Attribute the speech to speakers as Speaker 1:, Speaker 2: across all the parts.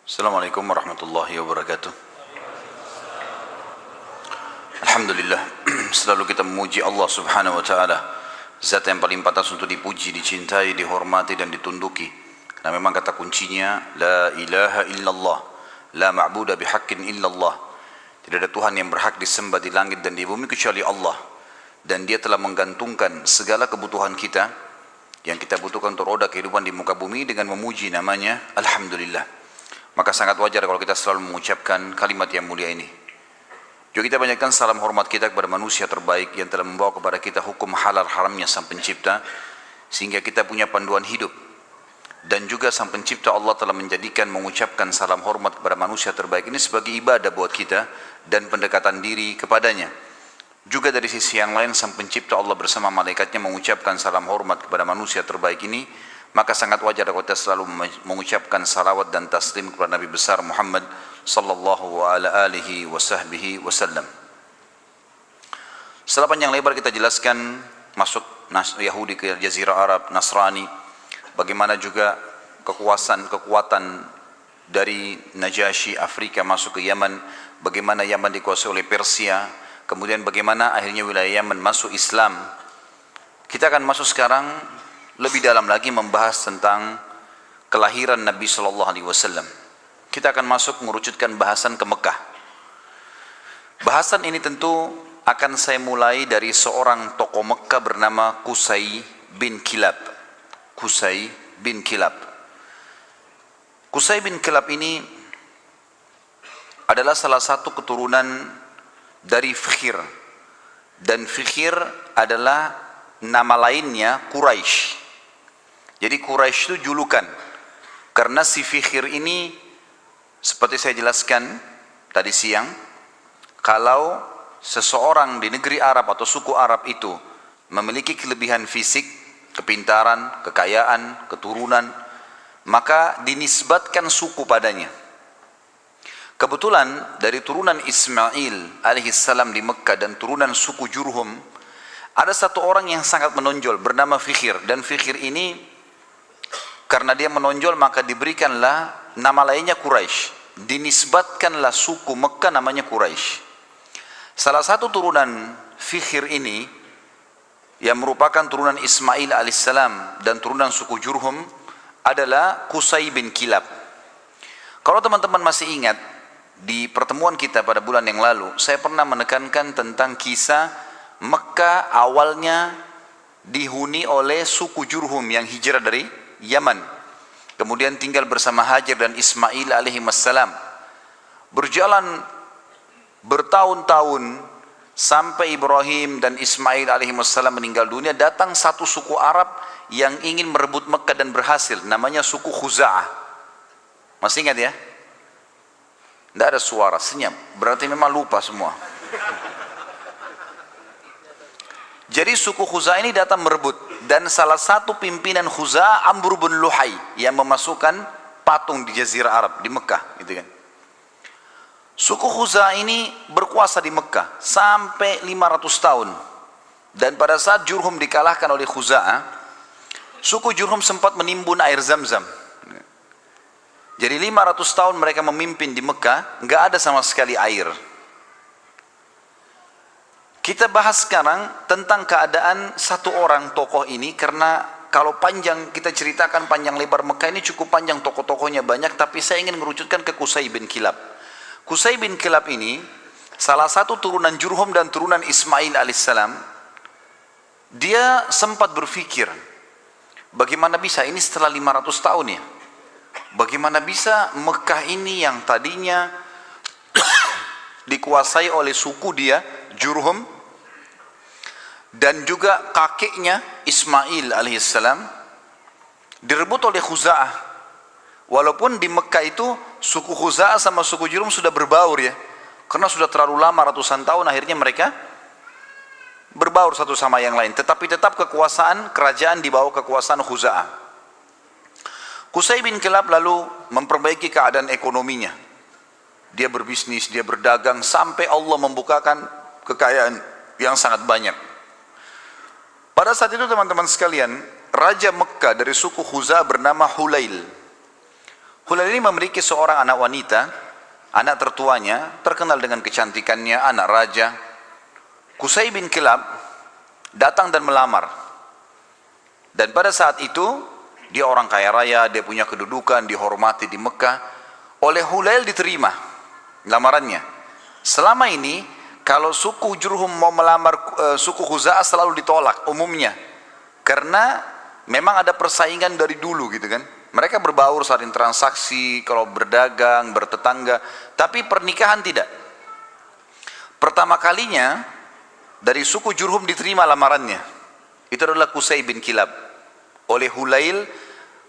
Speaker 1: Assalamualaikum warahmatullahi wabarakatuh. Alhamdulillah, selalu kita memuji Allah subhanahu wa ta'ala, zat yang paling pantas untuk dipuji, dicintai, dihormati dan ditunduki. Karena memang kata kuncinya la ilaha illallah, la ma'buda bihaqqin illallah. Tidak ada Tuhan yang berhak disembah di langit dan di bumi kecuali Allah. Dan dia telah menggantungkan segala kebutuhan kita yang kita butuhkan untuk roda kehidupan di muka bumi dengan memuji namanya Alhamdulillah. Maka sangat wajar kalau kita selalu mengucapkan kalimat yang mulia ini. Juga kita banyakkan salam hormat kita kepada manusia terbaik yang telah membawa kepada kita hukum halal haramnya Sang Pencipta, sehingga kita punya panduan hidup. Dan juga Sang Pencipta Allah telah menjadikan mengucapkan salam hormat kepada manusia terbaik ini sebagai ibadah buat kita dan pendekatan diri kepadanya. Juga dari sisi yang lain Sang Pencipta Allah bersama malaikatnya mengucapkan salam hormat kepada manusia terbaik ini. Maka sangat wajar kalau kita selalu mengucapkan salawat dan taslim kepada Nabi besar Muhammad sallallahu alaihi wasallam. Setelah panjang lebar kita jelaskan masuk Yahudi ke Jazirah Arab, Nasrani, bagaimana juga kekuatan dari Najasyi Afrika masuk ke Yaman, bagaimana Yaman dikuasai oleh Persia, kemudian bagaimana akhirnya wilayah Yaman masuk Islam. Kita akan masuk sekarang lebih dalam lagi membahas tentang kelahiran Nabi Sallallahu Alaihi Wasallam. Kita akan masuk mengerucutkan bahasan ke Mekah. Bahasan ini tentu akan saya mulai dari seorang tokoh Mekah bernama Qusay bin Kilab. Qusay bin Kilab. Qusay bin Kilab ini adalah salah satu keturunan dari Fikhir. Dan Fikhir adalah nama lainnya Quraisy. Jadi Quraisy itu julukan, karena si Fikhir ini seperti saya jelaskan tadi siang, kalau seseorang di negeri Arab atau suku Arab itu memiliki kelebihan fisik, kepintaran, kekayaan, keturunan, maka dinisbatkan suku padanya. Kebetulan dari turunan Ismail alaihissalam di Mekah dan turunan suku Jurhum, ada satu orang yang sangat menonjol bernama Fikhir, dan Fikhir ini karena dia menonjol maka diberikanlah nama lainnya Quraisy. Dinisbatkanlah suku Mekah namanya Quraisy. Salah satu turunan Fikhir ini yang merupakan turunan Ismail alaihissalam dan turunan suku Jurhum adalah Qusay bin Kilab. Kalau teman-teman masih ingat, di pertemuan kita pada bulan yang lalu saya pernah menekankan tentang kisah Mekah awalnya dihuni oleh suku Jurhum yang hijrah dari Yaman, kemudian tinggal bersama Hajar dan Ismail alaihi wassalam. Berjalan bertahun-tahun sampai Ibrahim dan Ismail alaihi wassalam meninggal dunia, datang satu suku Arab yang ingin merebut Mekah dan berhasil, namanya suku Khuza'ah. Masih ingat ya? Tidak ada suara, senyap, berarti memang lupa semua. Jadi suku Khuza'ah ini datang merebut, dan salah satu pimpinan Khuza'ah Amr bin Luhai yang memasukkan patung di Jazirah Arab di Mekah, gitu kan. Suku Khuza'ah ini berkuasa di Mekah sampai 500 tahun. Dan pada saat Jurhum dikalahkan oleh Khuza'ah, suku Jurhum sempat menimbun air Zam-Zam. Jadi 500 tahun mereka memimpin di Mekah, nggak ada sama sekali air. Kita bahas sekarang tentang keadaan satu orang tokoh ini, karena kalau panjang kita ceritakan panjang lebar Mekah ini cukup panjang, tokoh-tokohnya banyak, tapi saya ingin mengerucutkan ke Qusay bin Kilab. Qusay bin Kilab ini salah satu turunan Jurhum dan turunan Ismail alaihissalam. Dia sempat berpikir, bagaimana bisa ini setelah 500 tahun ya? Bagaimana bisa Mekah ini yang tadinya dikuasai oleh suku dia Jurhum dan juga kakeknya Ismail alaihissalam direbut oleh Khuza'ah. Walaupun di Mekah itu suku Khuza'ah sama suku Jurhum sudah berbaur ya, karena sudah terlalu lama ratusan tahun, akhirnya mereka berbaur satu sama yang lain, tetapi tetap kekuasaan kerajaan di bawah kekuasaan Khuza'ah. Qusay bin Kilab lalu memperbaiki keadaan ekonominya. Dia berbisnis, dia berdagang, sampai Allah membukakan kekayaan yang sangat banyak. Pada saat itu teman-teman sekalian, Raja Mekah dari suku Khuza'ah bernama Hulail. Hulail ini memiliki seorang anak wanita, anak tertuanya, terkenal dengan kecantikannya, anak raja. Qusay bin Kilab datang dan melamar. Dan pada saat itu, dia orang kaya raya, dia punya kedudukan, dihormati di Mekah. Oleh Hulail diterima lamarannya. Selama ini, kalau suku Jurhum mau melamar suku Khuza'ah selalu ditolak umumnya. Karena memang ada persaingan dari dulu gitu kan. Mereka berbaur saling transaksi, kalau berdagang, bertetangga. Tapi pernikahan tidak. Pertama kalinya dari suku Jurhum diterima lamarannya. Itu adalah Qusay bin Kilab. Oleh Hulail,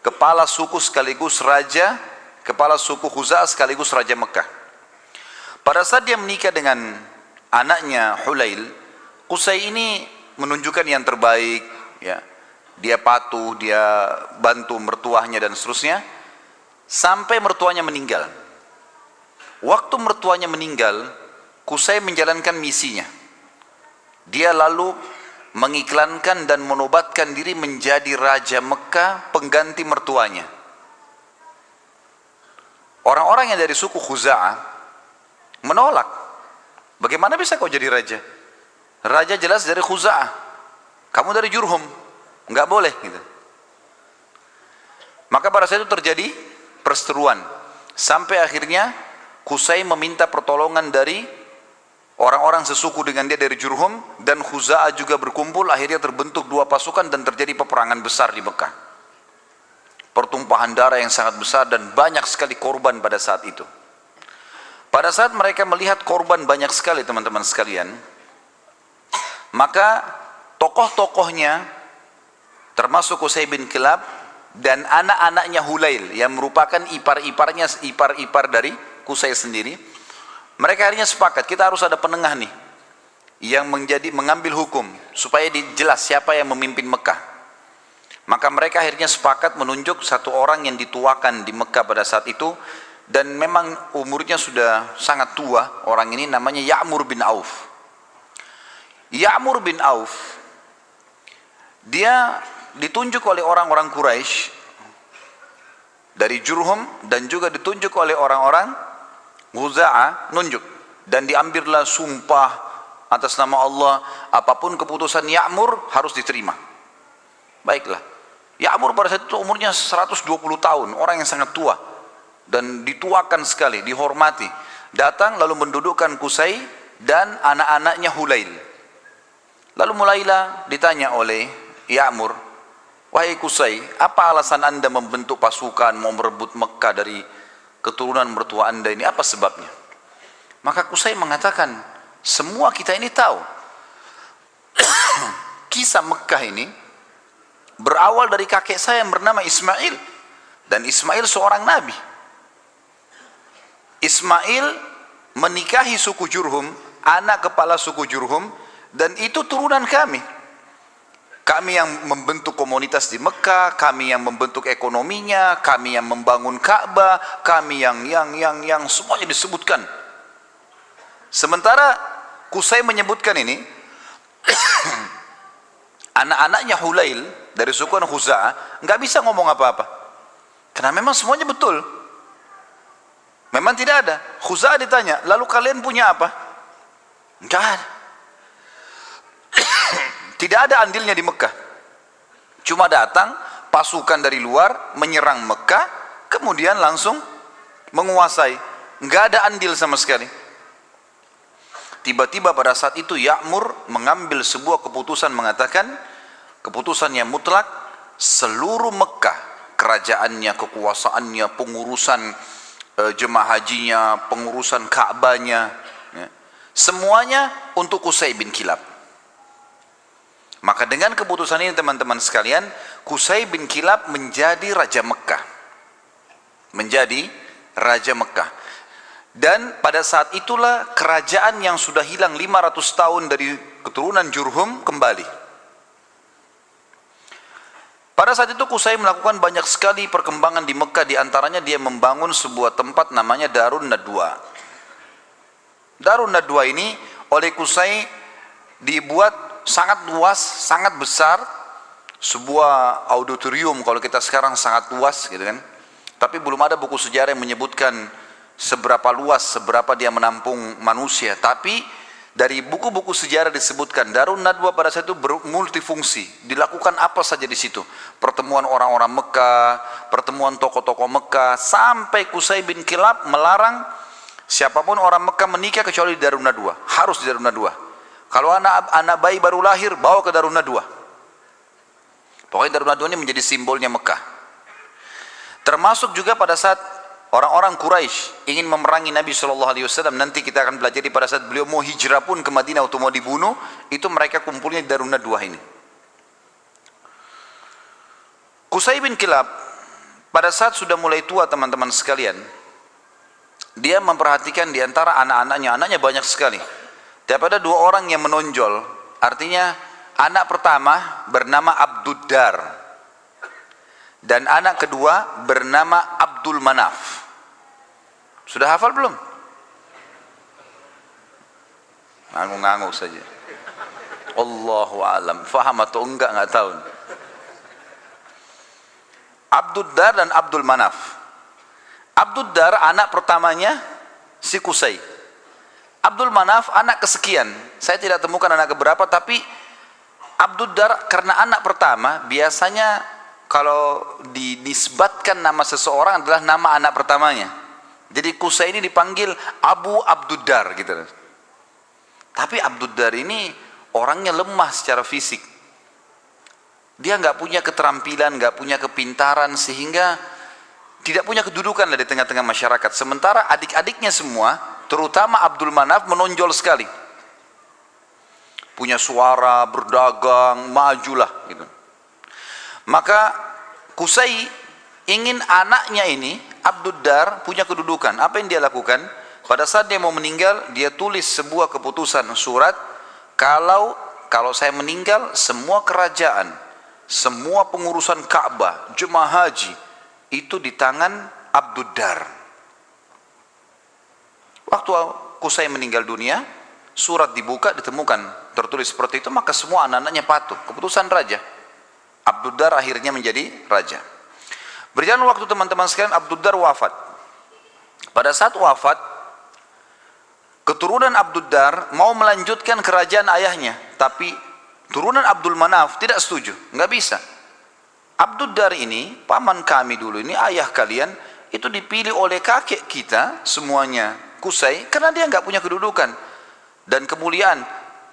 Speaker 1: kepala suku sekaligus raja, kepala suku Khuza'ah sekaligus raja Mekah. Pada saat dia menikah dengan anaknya Hulail, Qusay ini menunjukkan yang terbaik, ya. Dia patuh, dia bantu mertuanya dan seterusnya, sampai mertuanya meninggal. Waktu mertuanya meninggal, Qusay menjalankan misinya. Dia lalu mengiklankan dan menobatkan diri menjadi raja Mekah pengganti mertuanya. Orang-orang yang dari suku Khuza'ah menolak. Bagaimana bisa kau jadi raja? Raja jelas dari Khuza'ah, kamu dari Jurhum, enggak boleh gitu. Maka pada saat itu terjadi perseteruan, sampai akhirnya Qusay meminta pertolongan dari orang-orang sesuku dengan dia dari Jurhum, dan Khuza'ah juga berkumpul. Akhirnya terbentuk dua pasukan dan terjadi peperangan besar di Mekah. Pertumpahan darah yang sangat besar dan banyak sekali korban pada saat itu. Pada saat mereka melihat korban banyak sekali teman-teman sekalian, maka tokoh-tokohnya termasuk Qusay bin Kilab dan anak-anaknya Hulail yang merupakan ipar-ipar dari Qusay sendiri, mereka akhirnya sepakat, kita harus ada penengah nih yang mengambil hukum supaya dijelas siapa yang memimpin Mekah. Maka mereka akhirnya sepakat menunjuk satu orang yang dituakan di Mekah pada saat itu, dan memang umurnya sudah sangat tua. Orang ini namanya Ya'mur bin Auf. Ya'mur bin Auf, dia ditunjuk oleh orang-orang Quraisy dari Jurhum dan juga ditunjuk oleh orang-orang Khuza'ah, nunjuk, dan diambillah sumpah atas nama Allah, apapun keputusan Ya'mur harus diterima. Baiklah, Ya'mur pada saat itu umurnya 120 tahun, orang yang sangat tua dan dituakan sekali, dihormati. Datang lalu mendudukkan Qusay dan anak-anaknya Hulail. Lalu mulailah ditanya oleh Ya'mur, wahai Qusay, apa alasan anda membentuk pasukan mau merebut Mekah dari keturunan mertua anda ini, apa sebabnya? Maka Qusay mengatakan, semua kita ini tahu kisah Mekah ini berawal dari kakek saya yang bernama Ismail, dan Ismail seorang nabi. Ismail menikahi suku Jurhum, anak kepala suku Jurhum, dan itu turunan kami. Kami yang membentuk komunitas di Mekah, kami yang membentuk ekonominya, kami yang membangun Ka'bah, kami yang semuanya disebutkan. Sementara Qusay menyebutkan ini, anak-anaknya Hulail dari suku Khuza'ah nggak bisa ngomong apa-apa, karena memang semuanya betul. Memang tidak ada. Khuza'ah ditanya, lalu kalian punya apa? Nggak ada. Tidak ada andilnya di Mekah. Cuma datang pasukan dari luar menyerang Mekah, kemudian langsung menguasai. Nggak ada andil sama sekali. Tiba-tiba pada saat itu Ya'mur mengambil sebuah keputusan, mengatakan keputusan yang mutlak, seluruh Mekah, kerajaannya, kekuasaannya, pengurusan jemaah hajinya, pengurusan Ka'bahnya, ya, semuanya untuk Qusay bin Kilab. Maka dengan keputusan ini teman-teman sekalian, Qusay bin Kilab menjadi Raja Mekah. Menjadi Raja Mekah. Dan pada saat itulah kerajaan yang sudah hilang 500 tahun dari keturunan Jurhum kembali. Pada saat itu Qusay melakukan banyak sekali perkembangan di Mekah, di antaranya dia membangun sebuah tempat namanya Darun Nadwa. Darun Nadwa ini oleh Qusay dibuat sangat luas, sangat besar, sebuah auditorium kalau kita sekarang sangat luas gitu kan. Tapi belum ada buku sejarah yang menyebutkan seberapa luas, seberapa dia menampung manusia. Tapi dari buku-buku sejarah disebutkan Darun Nadwa pada saat itu multifungsi. Dilakukan apa saja di situ. Pertemuan orang-orang Mekah, pertemuan tokoh-tokoh Mekah, sampai Qusay bin Kilab melarang siapapun orang Mekah menikah kecuali di Darun Nadwa. Harus di Darun Nadwa. Kalau anak bayi baru lahir, bawa ke Darun Nadwa. Pokoknya Darun Nadwa ini menjadi simbolnya Mekah. Termasuk juga pada saat orang-orang Quraisy ingin memerangi Nabi SAW, nanti kita akan pelajari pada saat beliau mau hijrah pun ke Madinah atau mau dibunuh, itu mereka kumpulnya di Darun Nadwa ini. Qusay bin Kilab pada saat sudah mulai tua teman-teman sekalian, dia memperhatikan di antara anaknya banyak sekali. Tapi ada dua orang yang menonjol, artinya anak pertama bernama Abduddar dan anak kedua bernama Abdul Manaf. Sudah hafal belum? Ngangguk-ngangguk saja. Allahu a'lam. Faham atau enggak tahu. Abduddar dan Abdul Manaf. Abduddar anak pertamanya si Qusay. Abdul Manaf anak kesekian. Saya tidak temukan anak keberapa, tapi Abduddar karena anak pertama, biasanya kalau dinisbatkan nama seseorang adalah nama anak pertamanya. Jadi Qusay ini dipanggil Abu Abduddar gitu. Tapi Abduddar ini orangnya lemah secara fisik. Dia nggak punya keterampilan, nggak punya kepintaran, sehingga tidak punya kedudukan di tengah-tengah masyarakat. Sementara adik-adiknya semua, terutama Abdul Manaf, menonjol sekali. Punya suara, berdagang, majulah gitu. Maka Qusay ingin anaknya ini, Abduddar, punya kedudukan. Apa yang dia lakukan? Pada saat dia mau meninggal, dia tulis sebuah keputusan surat, kalau saya meninggal, semua kerajaan, semua pengurusan Ka'bah, jemaah haji, itu di tangan Abduddar. Waktu Qusay meninggal dunia, surat dibuka, ditemukan tertulis seperti itu, maka semua anak-anaknya patuh. Keputusan raja. Abduddar akhirnya menjadi raja. Berjalan waktu teman-teman sekalian, Abduddar wafat. Pada saat wafat, keturunan Abduddar mau melanjutkan kerajaan ayahnya, tapi turunan Abdul Manaf tidak setuju, nggak bisa. Abduddar ini, paman kami dulu ini, ayah kalian, itu dipilih oleh kakek kita semuanya, Qusay, karena dia nggak punya kedudukan dan kemuliaan,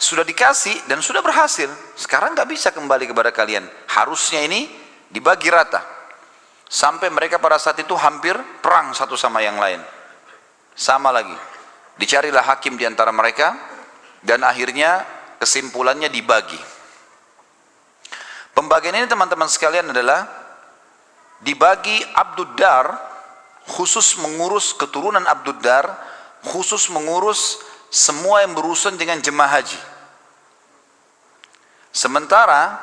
Speaker 1: sudah dikasih dan sudah berhasil. Sekarang nggak bisa kembali kepada kalian. Harusnya ini dibagi rata. Sampai mereka pada saat itu hampir perang satu sama yang lain. Sama lagi. Dicarilah hakim di antara mereka dan akhirnya kesimpulannya dibagi. Pembagian ini teman-teman sekalian adalah dibagi Abduddar khusus mengurus keturunan Abduddar, khusus mengurus semua yang berurusan dengan jemaah haji. Sementara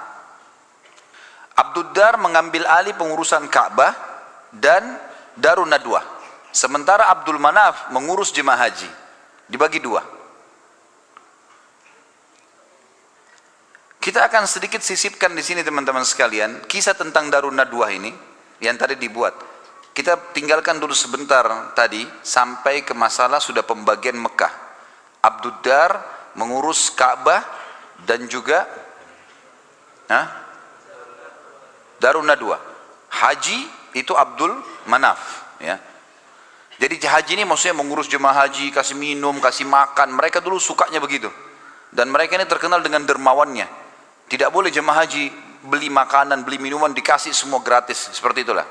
Speaker 1: Abduddar mengambil alih pengurusan Ka'bah dan Darun Nadwa. Sementara Abdul Manaf mengurus jemaah haji. Dibagi dua. Kita akan sedikit sisipkan di sini teman-teman sekalian kisah tentang Darun Nadwa ini yang tadi dibuat. Kita tinggalkan dulu sebentar tadi sampai ke masalah sudah pembagian Mekah. Abduddar mengurus Ka'bah dan juga Darun Nadwa. Haji itu Abdul Manaf, ya. Jadi haji ini maksudnya mengurus jemaah haji, kasih minum, kasih makan. Mereka dulu sukanya begitu. Dan mereka ini terkenal dengan dermawannya. Tidak boleh jemaah haji beli makanan, beli minuman, dikasih semua gratis. Seperti itulah.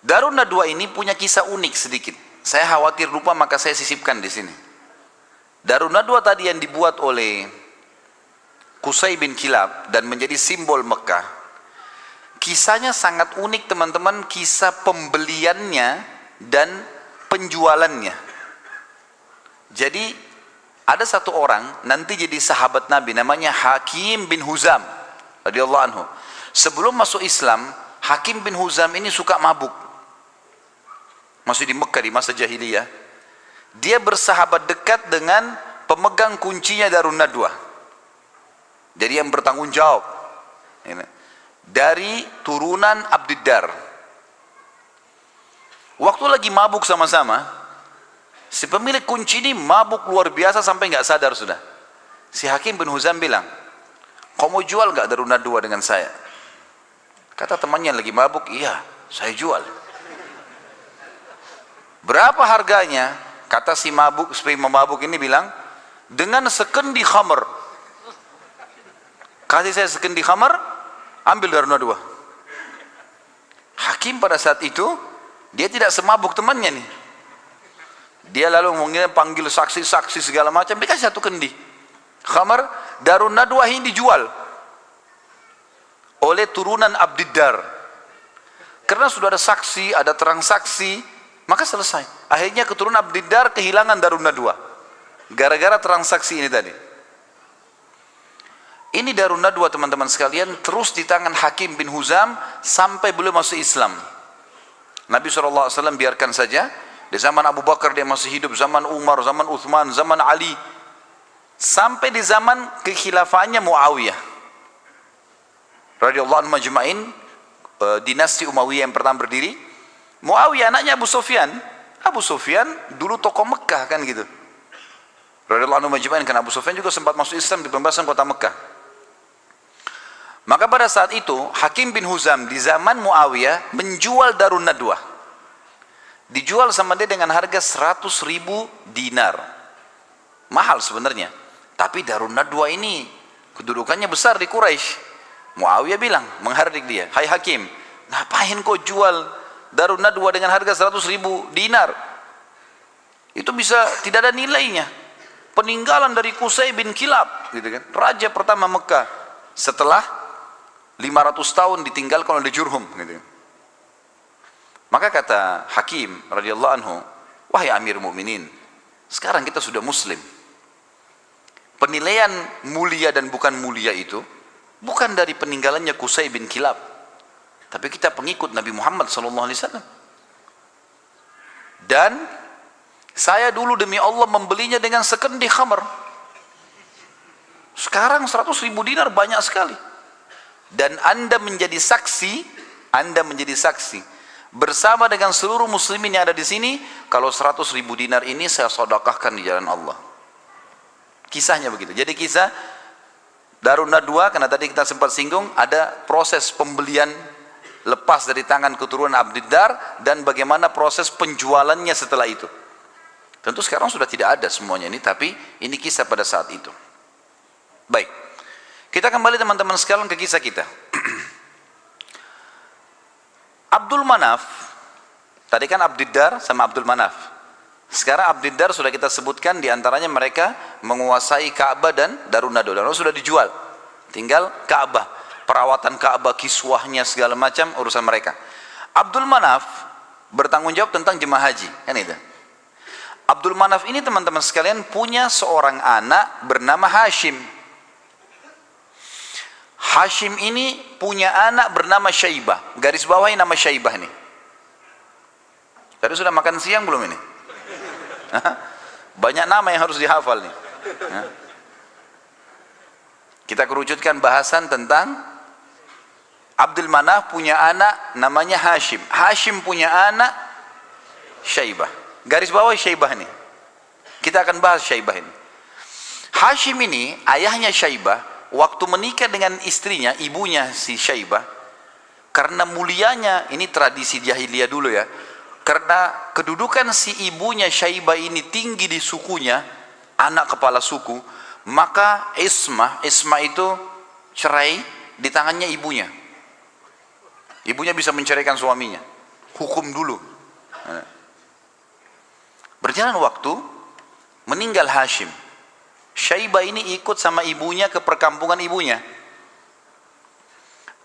Speaker 1: Darun Nadwa ini punya kisah unik sedikit. Saya khawatir lupa, maka saya sisipkan di sini. Darun Nadwa tadi yang dibuat oleh Qusay bin Kilab dan menjadi simbol Mekah, kisahnya sangat unik teman-teman, kisah pembeliannya dan penjualannya. Jadi ada satu orang nanti jadi sahabat Nabi, namanya Hakim bin Huzam radhiyallahu anhu. Sebelum masuk Islam, Hakim bin Huzam ini suka mabuk. Masih di Mekah di masa jahiliyah. Dia bersahabat dekat dengan pemegang kuncinya Darun Nadwa. Jadi yang bertanggung jawab. dari turunan Abdiddar. Waktu lagi mabuk sama-sama, si pemilik kunci ini mabuk luar biasa sampai nggak sadar sudah. Si Hakim bin Huzam bilang, kau mau jual nggak Darun Nadwa dengan saya? Kata temannya lagi mabuk, iya, saya jual. Berapa harganya? Kata si mabuk ini bilang, dengan sekendi khamr. Kasih saya sekendi khamr, ambil Darun Nadwa. Hakim pada saat itu, dia tidak semabuk temannya nih. Dia lalu panggil saksi-saksi segala macam, dikasih satu kendi khamr. Darun Nadwa ini dijual oleh turunan Abdiddar. Karena sudah ada saksi, ada terang saksi, maka selesai. Akhirnya keturunan Abdiddar kehilangan Darun Nadwa gara-gara terang saksi ini tadi. Ini Darun Nadwa teman-teman sekalian terus di tangan Hakim bin Huzam sampai beliau masuk Islam. Nabi SAW biarkan saja. Di zaman Abu Bakar dia masih hidup, zaman Umar, zaman Uthman, zaman Ali, sampai di zaman kekhilafahannya Muawiyah radhiyallahu anhu majma'in, dinasti Umayyah yang pertama berdiri. Muawiyah anaknya Abu Sufyan. Abu Sufyan dulu tokoh Mekah kan gitu, radhiyallahu anhu majma'in, kan Abu Sufyan juga sempat masuk Islam di pembebasan kota Mekah. Maka pada saat itu Hakim bin Huzam di zaman Muawiyah menjual Darun Nadwa. Dijual sama dia dengan harga 100.000 dinar. Mahal sebenarnya. Tapi Darun Nadwa ini kedudukannya besar di Quraisy. Muawiyah bilang, menghardik dia, hai Hakim, ngapain kau jual Darun Nadwa dengan harga 100.000 dinar? Itu bisa tidak ada nilainya. Peninggalan dari Qusay bin Kilab, gitu kan, raja pertama Mekah setelah 500 tahun ditinggalkan oleh Jurhum, gitu. Maka kata Hakim radhiyallahu anhu, wahai Amir Mukminin, sekarang kita sudah Muslim. Penilaian mulia dan bukan mulia itu bukan dari peninggalannya Qusay bin Kilab, tapi kita pengikut Nabi Muhammad SAW. Dan saya dulu demi Allah membelinya dengan sekendi khamr. Sekarang 100.000 dinar banyak sekali. Dan Anda menjadi saksi bersama dengan seluruh muslimin yang ada di sini, kalau 100.000 dinar ini saya sedekahkan di jalan Allah. Kisahnya begitu. Jadi kisah Darun Nadwa, karena tadi kita sempat singgung, ada proses pembelian lepas dari tangan keturunan Abdiddar dan bagaimana proses penjualannya setelah itu. Tentu sekarang sudah tidak ada semuanya ini, tapi ini kisah pada saat itu. Baik, kita kembali teman-teman sekalian ke kisah kita. Abdul Manaf, tadi kan Abdiddar sama Abdul Manaf. Sekarang Abdiddar sudah kita sebutkan, diantaranya mereka menguasai Ka'bah dan Darun Nadwa. Dan sudah dijual, tinggal Ka'bah, perawatan Ka'bah, kiswahnya segala macam urusan mereka. Abdul Manaf bertanggung jawab tentang jemaah haji, kan itu. Abdul Manaf ini teman-teman sekalian punya seorang anak bernama Hashim. Hashim ini punya anak bernama Syaibah. Garis bawahi nama Syaibah ini. Tadi sudah makan siang belum ini? Banyak nama yang harus dihafal nih. Kita kerucutkan bahasan tentang Abdul Manaf punya anak namanya Hashim. Hashim punya anak Syaibah. Garis bawahi Syaibah ini. Kita akan bahas Syaibah ini. Hashim ini ayahnya Syaibah. Waktu menikah dengan istrinya, ibunya si Syaibah, karena mulianya, ini tradisi jahiliyah dulu ya, karena kedudukan si ibunya Syaibah ini tinggi di sukunya, anak kepala suku, maka ismah itu cerai di tangannya ibunya. Ibunya bisa menceraikan suaminya, hukum dulu. Berjalan waktu, meninggal Hashim. Syaibah ini ikut sama ibunya ke perkampungan ibunya.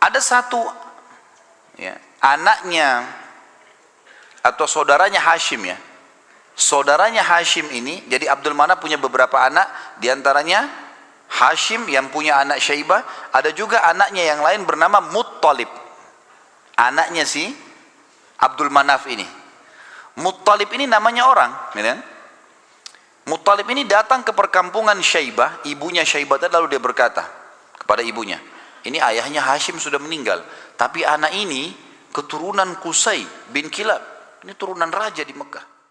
Speaker 1: Ada satu ya, anaknya atau saudaranya Hashim ya. Saudaranya Hashim ini, jadi Abdul Manaf punya beberapa anak, diantaranya Hashim yang punya anak Syaibah, ada juga anaknya yang lain bernama Muttalib. Anaknya si Abdul Manaf ini. Muttalib ini namanya orang, ya. Muttalib ini datang ke perkampungan Syaibah, ibunya Syaibah, lalu dia berkata kepada ibunya, Ini ayahnya Hashim sudah meninggal, tapi anak ini keturunan Qusay bin Kilab. Ini turunan raja di Mekah.